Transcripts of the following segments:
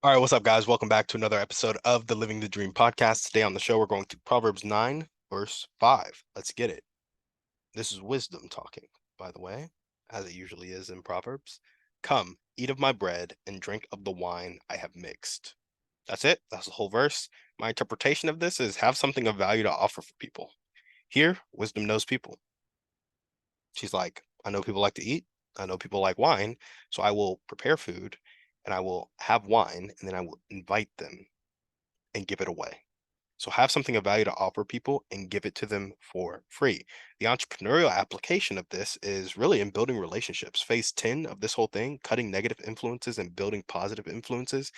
All right, what's up, guys? Welcome back to another episode of the Living the Dream podcast. Today on the show, we're going to Proverbs 9, verse 5. Let's get it. This is wisdom talking, by the way, as it usually is in Proverbs. Come, eat of my bread and drink of the wine I have mixed. That's it. That's the whole verse. My interpretation of this is have something of value to offer for people. Here, wisdom knows people. She's like, I know people like to eat. I know people like wine. So I will prepare food and I will have wine and then I will invite them and give it away. So have something of value to offer people and give it to them for free. The entrepreneurial application of this is really in building relationships. Phase 10 of this whole thing, cutting negative influences and building positive influences.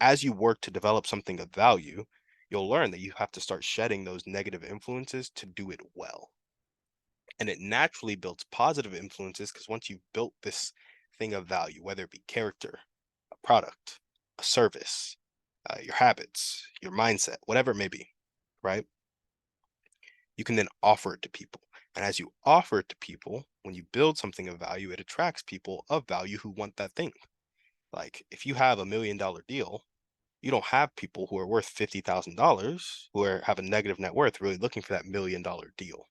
As you work to develop something of value, you'll learn that you have to start shedding those negative influences to do it well. And it naturally builds positive influences because once you've built this thing of value, whether it be character, a product, a service, your habits, your mindset, whatever it may be, right? You can then offer it to people. And as you offer it to people, when you build something of value, it attracts people of value who want that thing. Like if you have $1 million deal, you don't have people who are worth $50,000 have a negative net worth really looking for that $1 million deal.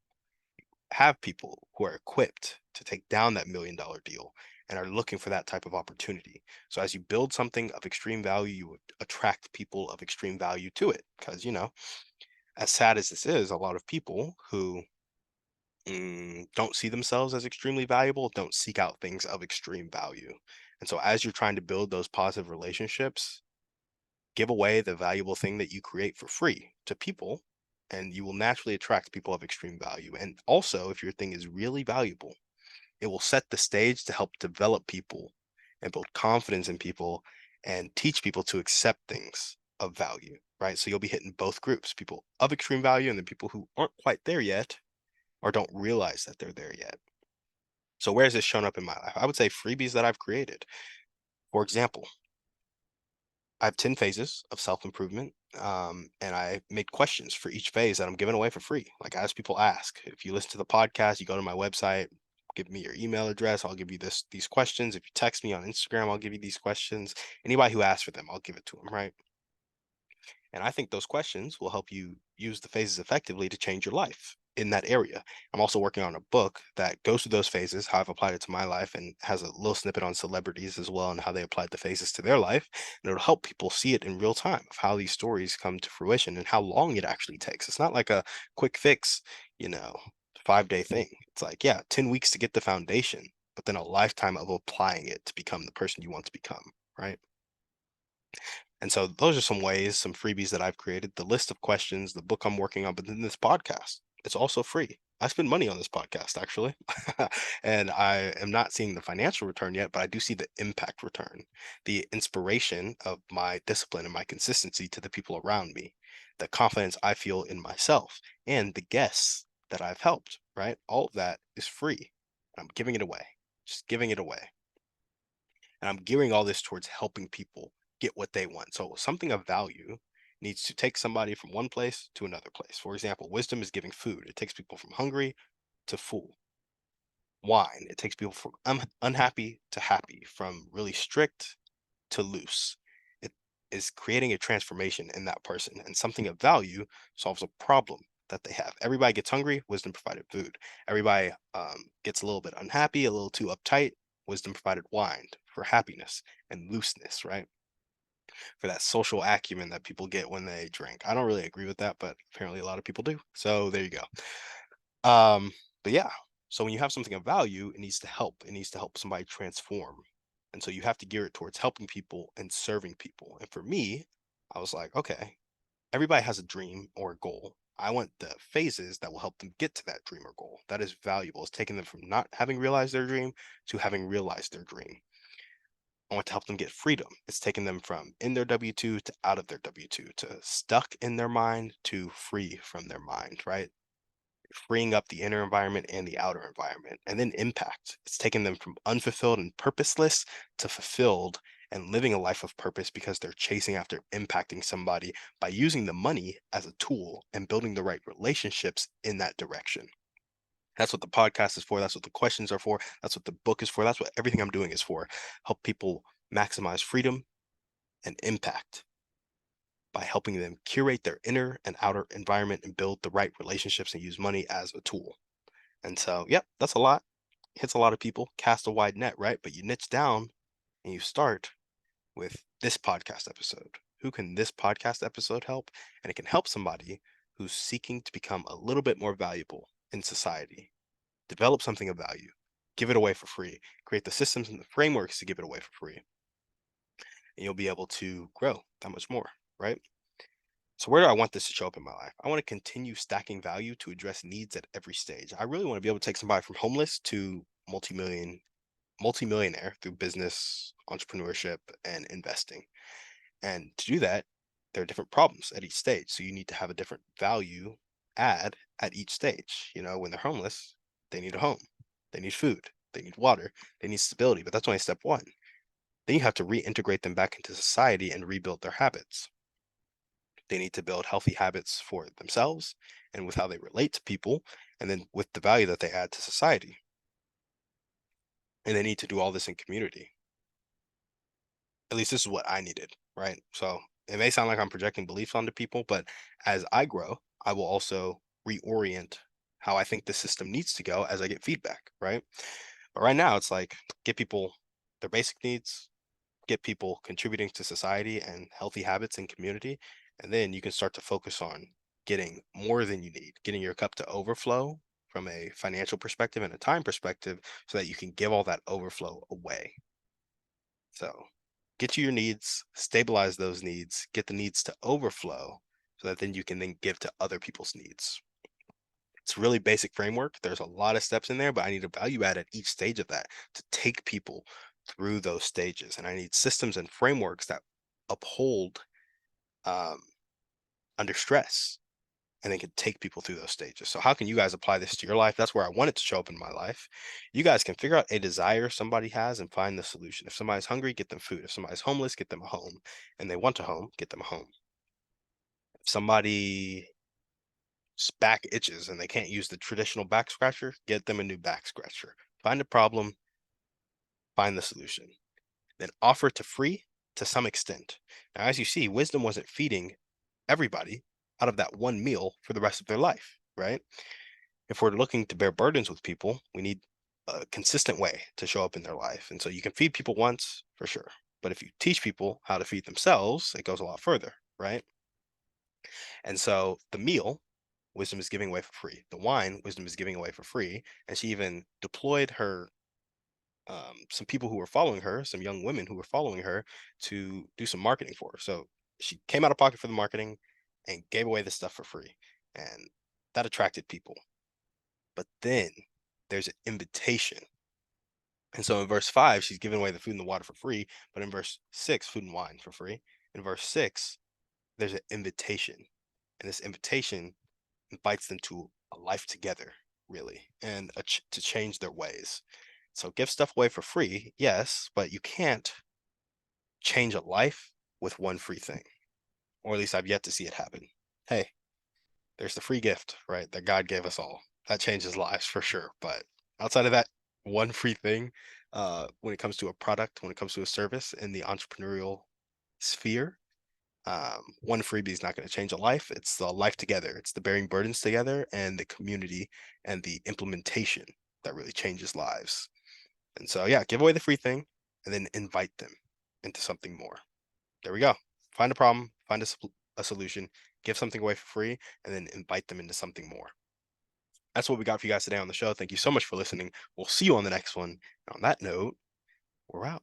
Have people who are equipped to take down that $1 million deal and are looking for that type of opportunity. So as you build something of extreme value, you would attract people of extreme value to it. Because, as sad as this is, a lot of people who don't see themselves as extremely valuable don't seek out things of extreme value. And so as you're trying to build those positive relationships, give away the valuable thing that you create for free to people, and you will naturally attract people of extreme value. And also, if your thing is really valuable, it will set the stage to help develop people and build confidence in people and teach people to accept things of value, right? So you'll be hitting both groups, people of extreme value and the people who aren't quite there yet or don't realize that they're there yet. So where has this shown up in my life? I would say freebies that I've created. For example, I have 10 phases of self-improvement, and I made questions for each phase that I'm giving away for free. Like as people ask, if you listen to the podcast, you go to my website, give me your email address, I'll give you these questions. If you text me on Instagram, I'll give you these questions. Anybody who asks for them, I'll give it to them, right? And I think those questions will help you use the phases effectively to change your life in that area. I'm also working on a book that goes through those phases, how I've applied it to my life, and has a little snippet on celebrities as well and how they applied the phases to their life. And it'll help people see it in real time of how these stories come to fruition and how long it actually takes. It's not like a quick fix, you know, 5-day thing. It's like, yeah, 10 weeks to get the foundation, but then a lifetime of applying it to become the person you want to become, right? And so those are some ways, some freebies that I've created, the list of questions, the book I'm working on, but then this podcast, it's also free. I spend money on this podcast actually. And I am not seeing the financial return yet, but I do see the impact return, the inspiration of my discipline and my consistency to the people around me, the confidence I feel in myself, and the guests that I've helped, right? All of that is free. I'm giving it away, just giving it away. And I'm gearing all this towards helping people get what they want. So something of value needs to take somebody from one place to another place. For example, wisdom is giving food. It takes people from hungry to full. Wine, it takes people from unhappy to happy, from really strict to loose. It is creating a transformation in that person, and something of value solves a problem that they have. Everybody gets hungry, wisdom provided food. Everybody gets a little bit unhappy, a little too uptight, wisdom provided wine for happiness and looseness, right? For that social acumen that people get when they drink. I don't really agree with that, but apparently a lot of people do. So there you go. Um, but yeah, so when you have something of value, it needs to help. It needs to help somebody transform. And so you have to gear it towards helping people and serving people. And for me, I was like, okay, everybody has a dream or a goal. I want the phases that will help them get to that dream or goal. That is valuable. It's taking them from not having realized their dream to having realized their dream. I want to help them get freedom. It's taking them from in their W-2 to out of their W-2, to stuck in their mind to free from their mind, right? Freeing up the inner environment and the outer environment. And then impact. It's taking them from unfulfilled and purposeless to fulfilled and living a life of purpose because they're chasing after impacting somebody by using the money as a tool and building the right relationships in that direction. That's what the podcast is for. That's what the questions are for. That's what the book is for. That's what everything I'm doing is for. Help people maximize freedom and impact by helping them curate their inner and outer environment and build the right relationships and use money as a tool. And so, yep, that's a lot. Hits a lot of people, cast a wide net, right? But you niche down and you start with this podcast episode. Who can this podcast episode help? And it can help somebody who's seeking to become a little bit more valuable in society. Develop something of value, give it away for free, create the systems and the frameworks to give it away for free. And you'll be able to grow that much more, right? So where do I want this to show up in my life? I want to continue stacking value to address needs at every stage. I really want to be able to take somebody from homeless to multimillionaire through business, entrepreneurship, and investing. And to do that, there are different problems at each stage. So you need to have a different value add at each stage. You know, when they're homeless, they need a home, they need food, they need water, they need stability, but that's only step one. Then you have to reintegrate them back into society and rebuild their habits. They need to build healthy habits for themselves and with how they relate to people, and then with the value that they add to society. And they need to do all this in community. At least this is what I needed, right? So it may sound like I'm projecting beliefs onto people, but as I grow, I will also reorient how I think the system needs to go as I get feedback, right? But right now, it's like get people their basic needs, get people contributing to society and healthy habits and community, and then you can start to focus on getting more than you need, getting your cup to overflow from a financial perspective and a time perspective so that you can give all that overflow away. So get you your needs, stabilize those needs, get the needs to overflow so that then you can then give to other people's needs. It's a really basic framework. There's a lot of steps in there, but I need a value add at each stage of that to take people through those stages. And I need systems and frameworks that uphold um, under stress and they can take people through those stages. So how can you guys apply this to your life? That's where I want it to show up in my life. You guys can figure out a desire somebody has and find the solution. If somebody's hungry, get them food. If somebody's homeless, get them a home. And they want a home, get them a home. If somebody's back itches and they can't use the traditional back scratcher, get them a new back scratcher. Find a problem, find the solution. Then offer to free to some extent. Now, as you see, wisdom wasn't feeding everybody out of that one meal for the rest of their life, right? If we're looking to bear burdens with people, we need a consistent way to show up in their life. And so you can feed people once for sure. But if you teach people how to feed themselves, it goes a lot further, right? And so the meal, wisdom is giving away for free. The wine, wisdom is giving away for free. And she even deployed her some people who were following her, some young women who were following her to do some marketing for her. So she came out of pocket for the marketing and gave away the stuff for free. And that attracted people. But then there's an invitation. And so in verse 5, she's giving away the food and the water for free. But in verse 6, food and wine for free. In verse 6, there's an invitation. And this invitation invites them to a life together, really, and to change their ways. So give stuff away for free, yes, but you can't change a life with one free thing. Or at least I've yet to see it happen. Hey, there's the free gift, right? That God gave us all. That changes lives for sure. But outside of that one free thing, when it comes to a product, when it comes to a service in the entrepreneurial sphere, one freebie is not going to change a life. It's the life together. It's the bearing burdens together and the community and the implementation that really changes lives. And so, yeah, give away the free thing and then invite them into something more. There we go. Find a problem, find a solution, give something away for free, and then invite them into something more. That's what we got for you guys today on the show. Thank you so much for listening. We'll see you on the next one. And on that note, we're out.